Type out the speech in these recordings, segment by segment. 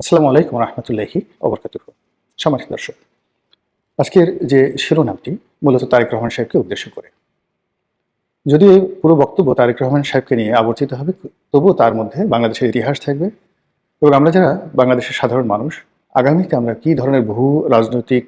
আসসালামু আলাইকুম রহমতুল্লাহি ওবরকাতুহু। সম্মানিত দর্শক, আজকের যে শিরোনামটি মূলত তারেক রহমান সাহেবকে উদ্দেশ্য করে। যদিও এই পুরো বক্তব্য তারেক রহমান সাহেবকে নিয়ে আবর্তিত হবে, তবুও তার মধ্যে বাংলাদেশের ইতিহাস থাকবে এবং আমরা যারা বাংলাদেশের সাধারণ মানুষ, আগামীতে আমরা কী ধরনের বহু রাজনৈতিক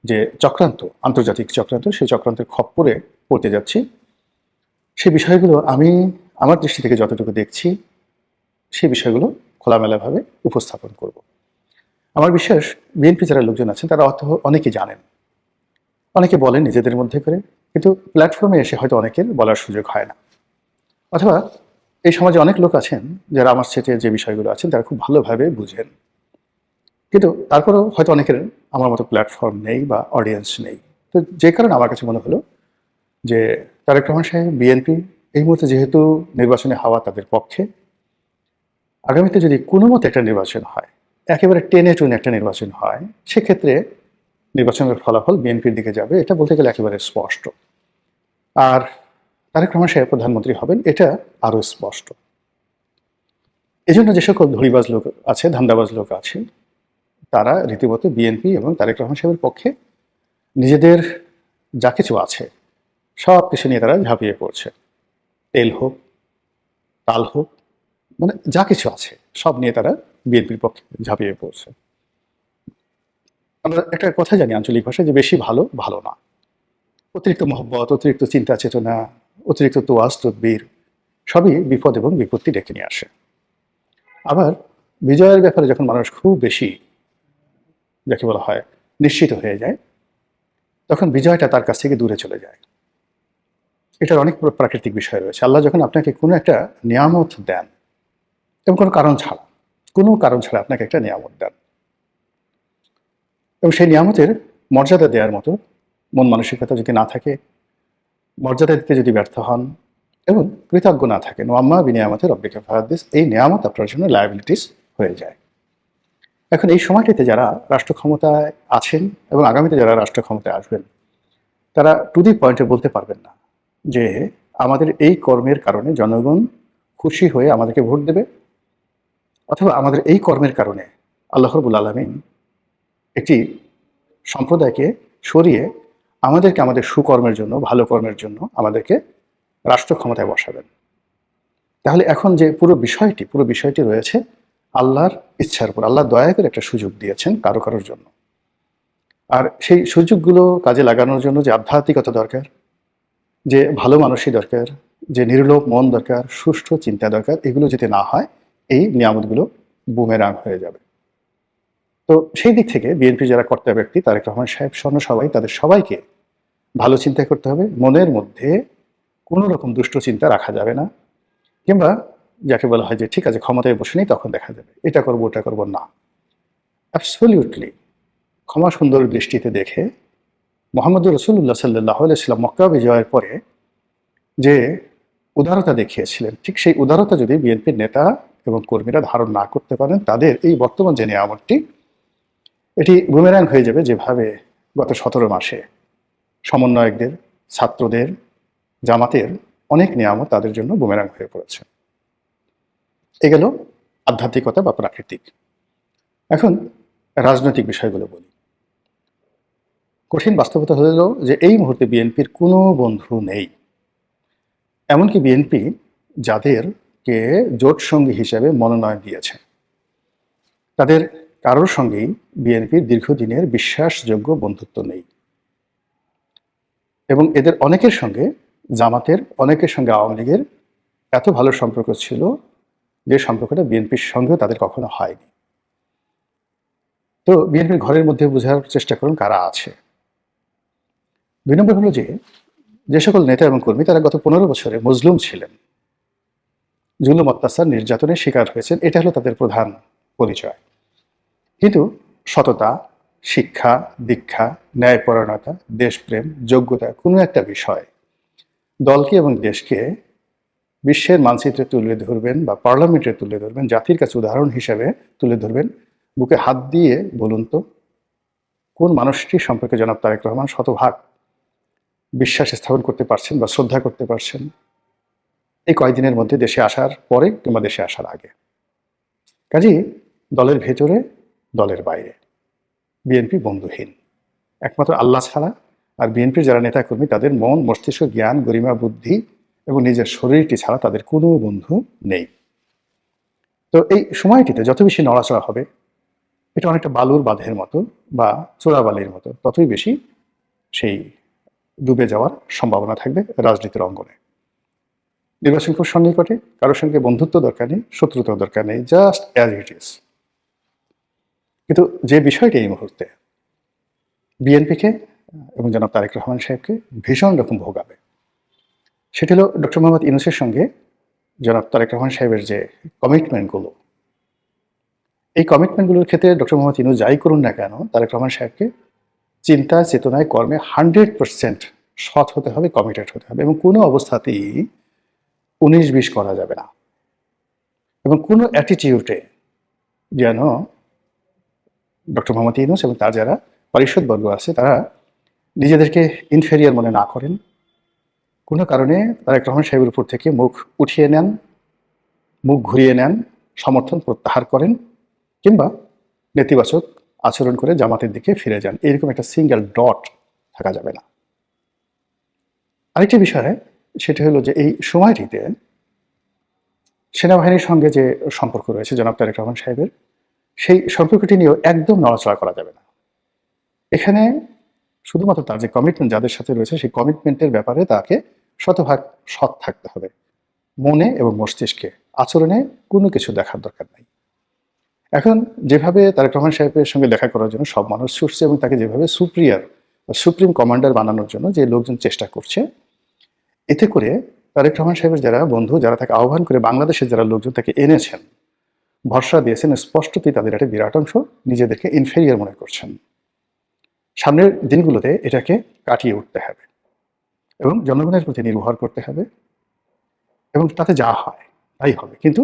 যে চক্রান্ত, আন্তর্জাতিক চক্রান্ত, সেই চক্রান্তের খপ্পরে পড়তে যাচ্ছি, সেই বিষয়গুলো আমি আমার দৃষ্টি থেকে যতটুকু দেখছি, সেই বিষয়গুলো খোলামেলাভাবে উপস্থাপন করব। আমার বিশ্বাস বিএনপি যারা লোকজন আছেন তারা অনেকে জানেন, অনেকে বলেন নিজেদের মধ্যে করে, কিন্তু প্ল্যাটফর্মে এসে হয়তো অনেকের বলার সুযোগ হয় না। অথবা এই সমাজে অনেক লোক আছেন যারা আমার সেটে যে বিষয়গুলো আছেন তারা খুব ভালোভাবে বুঝেন, কিন্তু তারপরেও হয়তো অনেকের আমার মতো প্ল্যাটফর্ম নেই বা অডিয়েন্স নেই। তো যে কারণে আমার কাছে মনে হলো যে তারেক রহমান সাহেব, বিএনপি এই মুহূর্তে যেহেতু নির্বাচনে হাওয়া তাদের পক্ষে, আগামীতে যদি কোনো মতো একটা নির্বাচন হয়, একেবারে টেনে টুনে একটা নির্বাচন হয়, সেক্ষেত্রে নির্বাচনের ফলাফল বিএনপির দিকে যাবে, এটা বলতে গেলে একেবারে স্পষ্ট। আর তারেক রহমান সাহেব প্রধানমন্ত্রী হবেন, এটা আরও স্পষ্ট। এজন্য যে সকল ধড়িবাজ লোক আছে, ধান্দাবাজ লোক আছে, তারা রীতিমতো বিএনপি এবং তারেক রহমান সাহেবের পক্ষে নিজেদের যা কিছু আছে সব কিছু নিয়ে তারা ঝাঁপিয়ে পড়ছে। তেল হোক, তাল হোক, মানে যা কিছু আছে সব নিয়ে তারা বিএনপির পক্ষে ঝাঁপিয়ে পড়ছে। আমরা একটা কথা জানি আঞ্চলিক ভাষায় যে বেশি ভালো ভালো না। অতিরিক্ত মহব্বত, অতিরিক্ত চিন্তা চেতনা, অতিরিক্ত তোয়াজ তদবির সবই বিপদ এবং বিপত্তি ডেকে নিয়ে আসে। আবার বিজয়ের ব্যাপারে যখন মানুষ খুব বেশি, যাকে বলা হয়, নিশ্চিত হয়ে যায়, তখন বিজয়টা তার কাছ থেকে দূরে চলে যায়। এটার অনেক প্রাকৃতিক বিষয় রয়েছে। আল্লাহ যখন আপনাকে কোনো একটা নিয়ামত দেন, এবং কোনো কারণ ছাড়া আপনাকে একটা নিয়ামত দেন, এবং সেই নিয়ামতের মর্যাদা দেওয়ার মতো মন মানসিকতা যদি না থাকে, মর্যাদা দিতে যদি ব্যর্থ হন এবং কৃতজ্ঞ না থাকেন, ওয়াম্মা বিনিয়ামতে রব্বিকা ফাহাদ্দিস, এই নিয়ামত আপনার জন্য লায়াবিলিটিস হয়ে যায়। এখন এই সময়টিতে যারা রাষ্ট্র ক্ষমতায় আছেন এবং আগামীতে যারা রাষ্ট্র ক্ষমতায় আসবেন, তারা টু দি পয়েন্টে বলতে পারবেন না যে আমাদের এই কর্মের কারণে জনগণ খুশি হয়ে আমাদেরকে ভোট দেবে, অথবা আমাদের এই কর্মের কারণে আল্লাহ রাব্বুল আলামিন একটি সম্প্রদায়কে সরিয়ে আমাদেরকে আমাদের সুকর্মের জন্য, ভালো কর্মের জন্য আমাদেরকে রাষ্ট্র ক্ষমতায় বসাবেন। তাহলে এখন যে পুরো বিষয়টি রয়েছে আল্লাহর ইচ্ছার উপর। আল্লাহ দয়া করে একটা সুযোগ দিয়েছেন কারোর জন্য, আর সেই সুযোগগুলো কাজে লাগানোর জন্য যে আধ্যাত্মিকতা দরকার, যে ভালো মানুষই দরকার, যে নির্লোভ মন দরকার, সুষ্ঠু চিন্তা দরকার, এগুলো যদি না হয় এই নিয়ামতগুলো বুমেরাং হয়ে যাবে। তো সেই দিক থেকে বিএনপি যারা কর্তা ব্যক্তি, তারেক রহমান সাহেব সহ সবাই, তাদের সবাইকে ভালো চিন্তা করতে হবে। মনের মধ্যে কোনো রকম দুষ্ট চিন্তা রাখা যাবে না, কিংবা যাকে বলা হয় যে ঠিক আছে ক্ষমতায় বসে নেই তখন দেখা যাবে, এটা করবো ওটা করবো না। অ্যাবসলিউটলি ক্ষমা সুন্দর দৃষ্টিতে দেখে মোহাম্মদ রসুল্লাহ সাল্লাহ আলাইহি মক্কা বিজয়ের পরে যে উদারতা দেখিয়েছিলেন, ঠিক সেই উদারতা যদি বিএনপির নেতা এবং কর্মীরা ধারণ না করতে পারেন, তাদের এই বর্তমান যে নিয়ামতটি, এটি বুমেরাং হয়ে যাবে, যেভাবে গত 17 মাসে সমন্বয়কদের, ছাত্রদের, জামাতের অনেক নিয়ামত তাদের জন্য বুমেরাং হয়ে পড়েছে। এ গেল আধ্যাত্মিকতা বা প্রাকৃতিক। এখন রাজনৈতিক বিষয়গুলো বলি। কঠিন বাস্তবতা হলো যে এই মুহূর্তে বিএনপির কোনো বন্ধু নেই। এমনকি বিএনপি যাদেরকে জোট সঙ্গী হিসেবে মনোনয়ন দিয়েছে, তাদের কারোর সঙ্গেই বিএনপির দীর্ঘদিনের বিশ্বাসযোগ্য বন্ধুত্ব নেই, এবং এদের অনেকের সঙ্গে, জামাতের অনেকের সঙ্গে আওয়ামী লীগের এত ভালো সম্পর্ক ছিল যে সম্পর্কটা বিএনপির সঙ্গেও তাদের কখনো হয়নি। তো বিএনপির ঘরের মধ্যে বোঝার চেষ্টা করুন কারা আছে। 2 নম্বর হলো যে সকল নেতা এবং কর্মী তারা গত 15 বছরে মজলুম ছিলেন, জুলুম, অত্যাচার, নির্যাতনের শিকার হয়েছেন, এটা হলো তাদের প্রধান পরিচয়। কিন্তু সততা, শিক্ষা, দীক্ষা, ন্যায়পরায়ণতা, দেশপ্রেম, যোগ্যতা, কোনো একটা বিষয় দলকে এবং দেশকে বিশ্বের মানচিত্রে তুলে ধরবেন বা পার্লামেন্টে তুলে ধরবেন, জাতির কাছে উদাহরণ হিসাবে তুলে ধরবেন, বুকে হাত দিয়ে বলুন তো কোন মানুষটি সম্পর্কে জনাব তারেক রহমান শতভাগ বিশ্বাস স্থাপন করতে পারছেন বা শ্রদ্ধা করতে পারছেন এই কয়েকদিনের মধ্যে, দেশে আসার পরে কিংবা দেশে আসার আগে। কাজেই দলের ভেতরে, দলের বাইরে বিএনপি বন্ধুহীন। একমাত্র আল্লাহ ছাড়া আর বিএনপির যারা নেতাকর্মী তাদের মন, মস্তিষ্ক, জ্ঞান, গরিমা, বুদ্ধি এবং নিজের শরীরটি ছাড়া তাদের কোনো বন্ধু নেই। তো এই সময়টিতে যত বেশি নড়াচড়া হবে, এটা অনেকটা বালুর বাঁধের মতো বা চোরাবালির মতো, ততই বেশি সেই ডুবে যাওয়ার সম্ভাবনা থাকবে রাজনীতির অঙ্গনে। নির্বাচন খুব সন্নিকটে, কারোর সঙ্গে বন্ধুত্ব দরকার নেই, শত্রুতাও দরকার নেই, জাস্ট অ্যাজ ইট ইজ। কিন্তু যে বিষয়টি এই মুহূর্তে বিএনপিকে এবং জনাব তারেক রহমান সাহেবকে ভীষণ রকম ভোগাবে, সেটি হলো ডক্টর মোহাম্মদ ইউনূসের সঙ্গে জনাব তারেক রহমান সাহেবের যে কমিটমেন্টগুলো, এই কমিটমেন্টগুলোর ক্ষেত্রে ডক্টর মোহাম্মদ ইউনূস যাই করুন না কেন, তারেক রহমান সাহেবকে চিন্তা, চেতনায়, কর্মে 100% সৎ হতে হবে, কমিটেড হতে হবে এবং কোনো অবস্থাতেই 19-20 করা যাবে না। এবং কোনো অ্যাটিটিউডে যেন ডক্টর মোহাম্মদ ইউনূস এবং তার যারা পরিষদবর্গ আছে তারা নিজেদেরকে ইনফেরিয়ার মনে না করেন, কোনো কারণে তারেক রহমান সাহেবের উপর থেকে মুখ উঠিয়ে নেন, মুখ ঘুরিয়ে নেন, সমর্থন প্রত্যাহার করেন কিংবা নেতিবাচক আচরণ করে জামাতের দিকে ফিরে যান, এরকম একটা সিঙ্গেল ডট থাকা যাবে না। আরেকটি বিষয় সেটা হলো যে এই সময়টিতে সেনাবাহিনীর সঙ্গে যে সম্পর্ক রয়েছে জনাব তারেক রহমান সাহেবের, সেই সম্পর্কটি নিয়েও একদম নড়াচড়া করা যাবে না। এখানে শুধুমাত্র তার যে কমিটমেন্ট যাদের সাথে রয়েছে সেই কমিটমেন্টের ব্যাপারে তাকে শতভাগ সৎ থাকতে হবে, মনে এবং মস্তিষ্কে, আচরণে কোনো কিছু দেখার দরকার নাই। এখন যেভাবে তারেক রহমান সাহেবের সঙ্গে দেখা করার জন্য সব মানুষ ছুটছে এবং তাকে যেভাবে সুপ্রিম কমান্ডার বানানোর জন্য যে লোকজন চেষ্টা করছে, এতে করে তারেক রহমান সাহেবের যারা বন্ধু, যারা তাকে আহ্বান করে বাংলাদেশের যারা লোকজন তাকে এনেছেন, ভরসা দিয়েছেন, স্পষ্টতই তাদের একটা বিরাট অংশ নিজেদেরকে ইনফেরিয়ার মনে করছেন। সামনের দিনগুলোতে এটাকে কাটিয়ে উঠতে হবে এবং জনগণের প্রতি নির্ভর করতে হবে এবং তাতে যা হয় তাই হবে। কিন্তু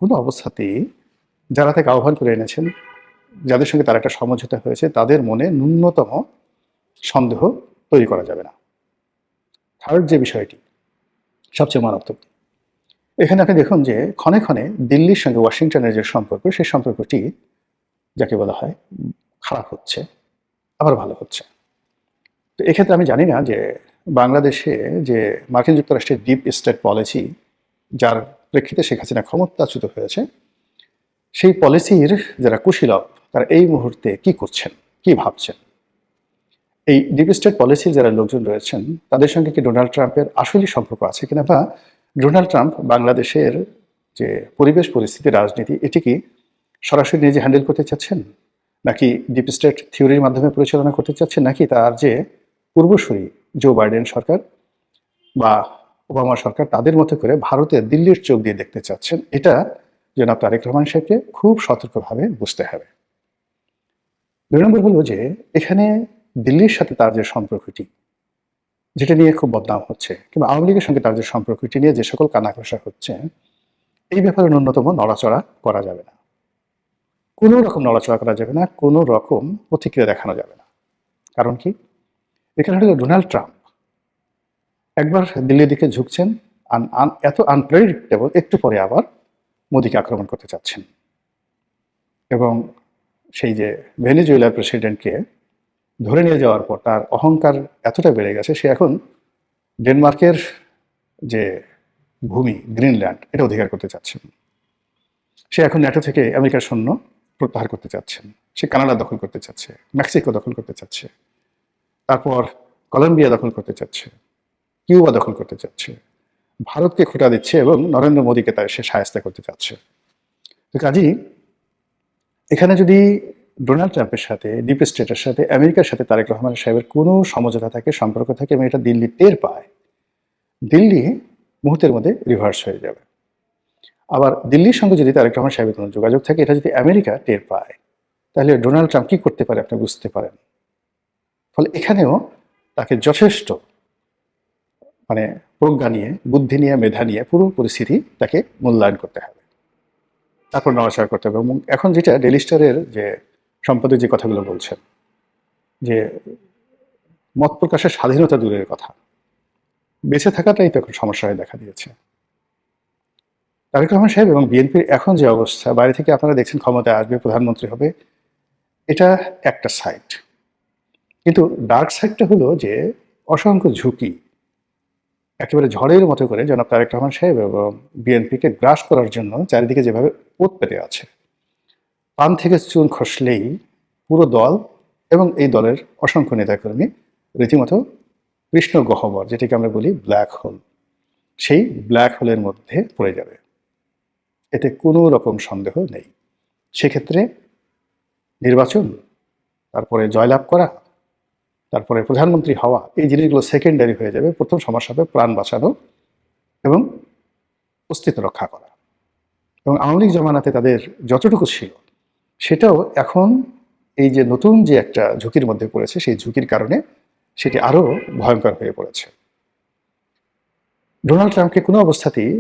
কোনো অবস্থাতেই যারা তাকে আহ্বান করে এনেছেন, যাদের সঙ্গে তার একটা সমঝোতা হয়েছে, তাদের মনে ন্যূনতম সন্দেহ তৈরি করা যাবে না। থার্ড যে বিষয়টি সবচেয়ে মারাত্মক, এখানে আপনি দেখুন যে ক্ষণে ক্ষণে দিল্লির সঙ্গে ওয়াশিংটনের যে সম্পর্ক, সেই সম্পর্কটি যাকে বলা হয় খারাপ হচ্ছে, আবার ভালো হচ্ছে। তো এক্ষেত্রে আমি জানি না যে বাংলাদেশে যে মার্কিন যুক্তরাষ্ট্রের ডিপ স্টেট পলিসি, যার প্রেক্ষিতে শেখ হাসিনা ক্ষমতাচ্যুত হয়েছে, সেই পলিসির যারা কুশীলব তারা এই মুহূর্তে কি করছেন, কি ভাবছেন, এই ডিপ স্টেট পলিসির যারা লোকজন রয়েছেন তাদের সঙ্গে কি ডোনাল্ড ট্রাম্পের আসলেই সম্পর্ক আছে কিনা, বা ডোনাল্ড ট্রাম্প বাংলাদেশের যে পরিবেশ, পরিস্থিতি, রাজনীতি, এটি কি সরাসরি নিজে হ্যান্ডেল করতে চাচ্ছেন, নাকি ডিপ স্টেট থিওরির মাধ্যমে পরিচালনা করতে চাচ্ছেন, নাকি তার যে পূর্বসূরি জো বাইডেন সরকার বা ওবামা সরকার তাদের মতো করে ভারতের দিল্লির চোখ দিয়ে দেখতে চাচ্ছেন, এটা জনাব তারেক রহমান সাহেবকে খুব সতর্কভাবে বুঝতে হবে। 2 নম্বর হলো যে এখানে দিল্লির সাথে তার যে সম্পর্কটি, যেটা নিয়ে খুব বদনাম হচ্ছে, কিংবা আওয়ামী লীগের সঙ্গে তার যে সম্পর্কটি নিয়ে যে সকল কানাঘষা হচ্ছে, এই ব্যাপারে ন্যূনতম নড়াচড়া করা যাবে না, কোনো রকম নড়াচড়া করা যাবে না, কোনো রকম প্রতিক্রিয়া দেখানো যাবে না। কারণ কি, এখানে হলো ডোনাল্ড ট্রাম্প একবার দিল্লির দিকে ঝুঁকছেন, এত আনপ্রেডিক্টেবল, একটু পরে আবার মোদিকে আক্রমণ করতে চাচ্ছেন এবং সেই যে ভেনেজুয়েলার প্রেসিডেন্টকে ধরে নিয়ে যাওয়ার পর তার অহংকার এতটা বেড়ে গেছে, সে এখন ডেনমার্কের যে ভূমি গ্রিনল্যান্ড এটা অধিকার করতে চাচ্ছেন। সে এখন ন্যাটো থেকে আমেরিকার সৈন্য প্রত্যাহার করতে চাচ্ছেন, সে কানাডা দখল করতে চাচ্ছে, মেক্সিকো দখল করতে চাচ্ছে, তারপর কলম্বিয়া দখল করতে চাচ্ছে, কিউবা দখল করতে চাচ্ছে, ভারতকে খোঁটা দিচ্ছে এবং নরেন্দ্র মোদীকে তাই সে সাহায্য করতে চাচ্ছে। তো কাজেই এখানে যদি ডোনাল্ড ট্রাম্পের সাথে, ডিপ স্টেটের সাথে, আমেরিকার সাথে তারেক রহমান সাহেবের কোনো সমঝোতা থাকে, সম্পর্ক থাকে এবং এটা দিল্লি টের পায়, দিল্লি মুহূর্তের মধ্যে রিভার্স হয়ে যাবে। আবার দিল্লির সঙ্গে যদি তারেক রহমান সাহেবের কোনো যোগাযোগ থাকে, এটা যদি আমেরিকা টের পায়, তাহলে ডোনাল্ড ট্রাম্প কী করতে পারে আপনি বুঝতে পারেন। ফলে এখানেও তাকে যথেষ্ট প্রজ্ঞা নিয়ে, বুদ্ধি নিয়ে, মেধা নিয়ে পুরো পরিস্থিতি তাকে মূল্যায়ন করতে হবে, তারপর নড়াচড়া করতে হবে। এবং এখন যেটা ডেইলি স্টারের যে সম্পাদক যে কথাগুলো বলছেন যে মত প্রকাশের স্বাধীনতা দূরের কথা, বেঁচে থাকাটাই তো এখন সমস্যা হয়ে দেখা দিয়েছে। তারেক রহমান সাহেব এবং বিএনপির এখন যে অবস্থা, বাইরে থেকে আপনারা দেখছেন ক্ষমতায় আসবে, প্রধানমন্ত্রী হবে, এটা একটা সাইড। কিন্তু ডার্ক সাইডটা হলো যে অসংখ্য ঝুঁকি একেবারে ঝড়ের মতো করে জনাব তারেক রহমান সাহেব এবং বিএনপিকে গ্রাস করার জন্য চারিদিকে যেভাবে পোত পেতে আছে, পান থেকে চুন খসলেই পুরো দল এবং এই দলের অসংখ্য নেতাকর্মী রীতিমতো কৃষ্ণ গহ্বর, যেটাকে আমরা বলি ব্ল্যাক হোল, সেই ব্ল্যাক হোলের মধ্যে পড়ে যাবে, এতে কোনো রকম সন্দেহ নেই। সেক্ষেত্রে নির্বাচন, তারপরে জয়লাভ করা, তারপরে প্রধানমন্ত্রী হওয়া, এই জিনিসগুলো সেকেন্ডারি হয়ে যাবে। প্রথম সমস্যা হবে প্রাণ বাঁচানো এবং অস্তিত্ব রক্ষা করা। এবং আওয়ামী লীগ জমানাতে তাদের যতটুকু ছিল সেটাও এখন এই যে নতুন যে একটা ঝুঁকির মধ্যে পড়েছে, সেই ঝুঁকির কারণে সেটি আরও ভয়ঙ্কর হয়ে পড়েছে। ডোনাল্ড ট্রাম্পকে কোনো অবস্থাতেই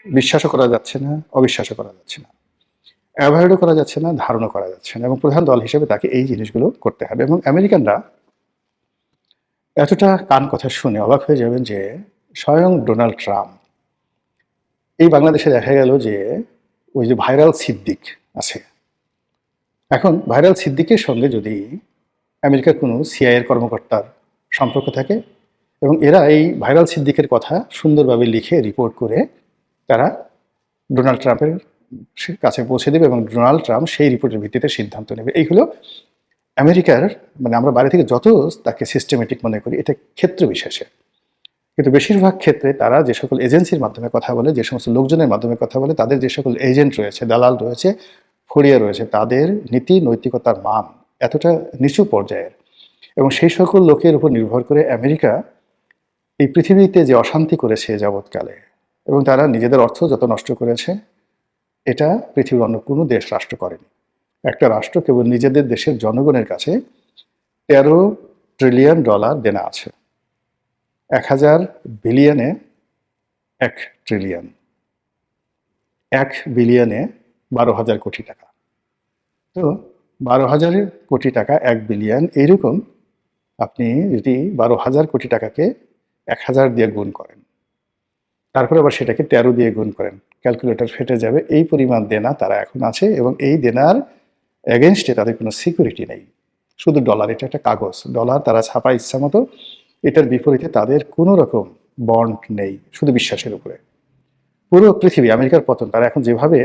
বিশ্বাসও করা যাচ্ছে না, অবিশ্বাসও করা যাচ্ছে না, অ্যাভয়েডও করা যাচ্ছে না, ধারণা করা যাচ্ছে না, এবং প্রধান দল হিসেবে তাকে এই জিনিসগুলো করতে হবে। এবং আমেরিকানরা এতটা কান কথা শুনে অবাক হয়ে যাবেন যে স্বয়ং ডোনাল্ড ট্রাম্প, এই বাংলাদেশে দেখা গেল যে ওই যে ভাইরাল সিদ্দিক আছে, এখন ভাইরাল সিদ্দিকের সঙ্গে যদি আমেরিকার কোনো সিআইএর কর্মকর্তার সম্পর্ক থাকে এবং এরা এই ভাইরাল সিদ্দিকের কথা সুন্দরভাবে লিখে রিপোর্ট করে তারা ডোনাল্ড ট্রাম্পের কাছে পৌঁছে দেবে এবং ডোনাল্ড ট্রাম্প সেই রিপোর্টের ভিত্তিতে সিদ্ধান্ত নেবে। এই হলো আমেরিকার, মানে আমরা বাইরে থেকে যত তাকে সিস্টেমেটিক মনে করি, এটা ক্ষেত্র বিশেষে, কিন্তু বেশিরভাগ ক্ষেত্রে তারা যে সকল এজেন্সির মাধ্যমে কথা বলে, যে সমস্ত লোকজনের মাধ্যমে কথা বলে, তাদের যে সকল এজেন্ট রয়েছে, দালাল রয়েছে, ফড়িয়া রয়েছে, তাদের নীতি নৈতিকতার মান এতটা নিচু পর্যায়ের, এবং সেই সকল লোকের উপর নির্ভর করে আমেরিকা এই পৃথিবীতে যে অশান্তি করেছে যাবৎকালে, এবং তারা নিজেদের অর্থ যত নষ্ট করেছে, এটা পৃথিবীর অন্য কোনো দেশ রাষ্ট্র করেনি। একটা রাষ্ট্র কেবল নিজেদের দেশের জনগণের কাছে $13 ট্রিলিয়ন দেনা আছে। 1000 বিলিয়নে 1 ট্রিলিয়ন, 1 বিলিয়নে 12,000 কোটি টাকা। তো 12,000 কোটি টাকা 1 বিলিয়ন, এইরকম আপনি যদি 12,000 কোটি টাকাকে 1000 দিয়ে গুণ করেন, তারপরে আবার সেটাকে 13 দিয়ে গুণ করেন, ক্যালকুলেটর ফেটে যাবে। এই পরিমাণ দেনা তারা এখন আছে, এবং এই দেনার এগেনস্টে তাদের কোনো সিকিউরিটি নেই, শুধু ডলার, এটা একটা কাগজ, ডলার তারা ছাপা ইচ্ছা মতো, এটার বিপরীতে তাদের কোনো রকম বন্ড নেই, শুধু বিশ্বাসের উপরে। পুরো পৃথিবী, আমেরিকার পতন, তারা এখন যেভাবে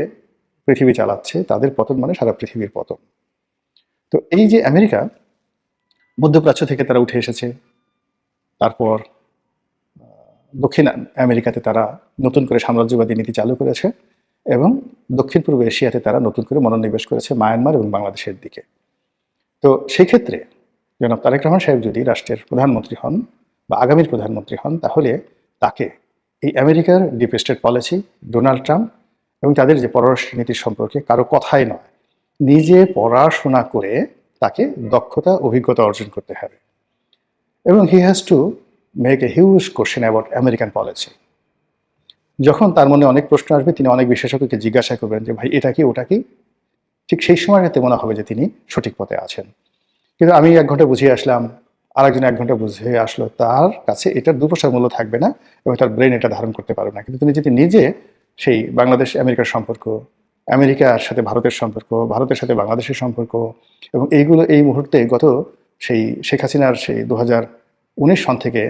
পৃথিবী চালাচ্ছে, তাদের পতন মানে সারা পৃথিবীর পতন। তো এই যে আমেরিকা মধ্যপ্রাচ্য থেকে তারা উঠে এসেছে, তারপর দক্ষিণ আমেরিকাতে তারা নতুন করে সাম্রাজ্যবাদী নীতি চালু করেছে, এবং দক্ষিণ পূর্ব এশিয়াতে তারা নতুন করে মনোনিবেশ করেছে মায়ানমার এবং বাংলাদেশের দিকে। তো সেই ক্ষেত্রে জনাব তারেক রহমান সাহেব যদি রাষ্ট্রের প্রধানমন্ত্রী হন বা আগামীর প্রধানমন্ত্রী হন, তাহলে তাকে এই আমেরিকার deep state policy, Donald Trump এবং তাদের যে পররাষ্ট্র নীতির সম্পর্কে কারো কথাই নয়, নিজে পড়াশোনা করে তাকে দক্ষতা, অভিজ্ঞতা অর্জন করতে হবে। এবং he has to make a huge question about American policy. যখন তার মনে অনেক প্রশ্ন আসবে, তিনি অনেক বিশেষজ্ঞকে জিজ্ঞাসা করবেন যে ভাই এটা কি, ওটা কি, ঠিক সেই সময়টাতে মনে হবে যে তিনি সঠিক পথে আছেন। কিন্তু আমি 1 ঘন্টা বুঝিয়ে আসলাম, আরেকজন 1 ঘন্টা বুঝিয়ে আসলো, তার কাছে এটার 2 পয়সার মূল্য থাকবে না, এবং তার ব্রেন এটা ধারণ করতে পারবে না। কিন্তু তুমি যদি নিজে সেই বাংলাদেশ আমেরিকার সম্পর্ক, আমেরিকার সাথে ভারতের সম্পর্ক, ভারতের সাথে বাংলাদেশের সম্পর্ক, এবং এইগুলো এই মুহূর্তে গত সেই শেখ হাসিনার সেই 2019 সন থেকে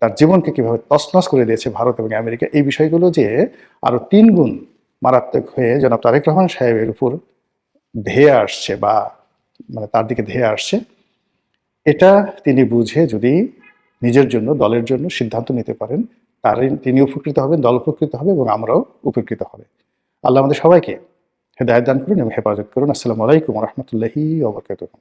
তার জীবনকে কীভাবে তছনছ করে দিয়েছে ভারত এবং আমেরিকা, এই বিষয়গুলো যে আরও 3 গুণ মারাত্মক হয়ে জনাব তারেক রহমান সাহেবের উপর ধেয়ে আসছে, বা মানে তার দিকে ধেয়ে আসছে, এটা তিনি বুঝে যদি নিজের জন্য, দলের জন্য সিদ্ধান্ত নিতে পারেন, তিনি উপকৃত হবেন, দল উপকৃত হবে, এবং আমরাও উপকৃত হবে। আল্লাহ আমাদের সবাইকে হেদায়েত দান করুন এবং হেফাজত করুন। আসসালামু আলাইকুম ওয়া রাহমাতুল্লাহি ওয়া বারাকাতুহু।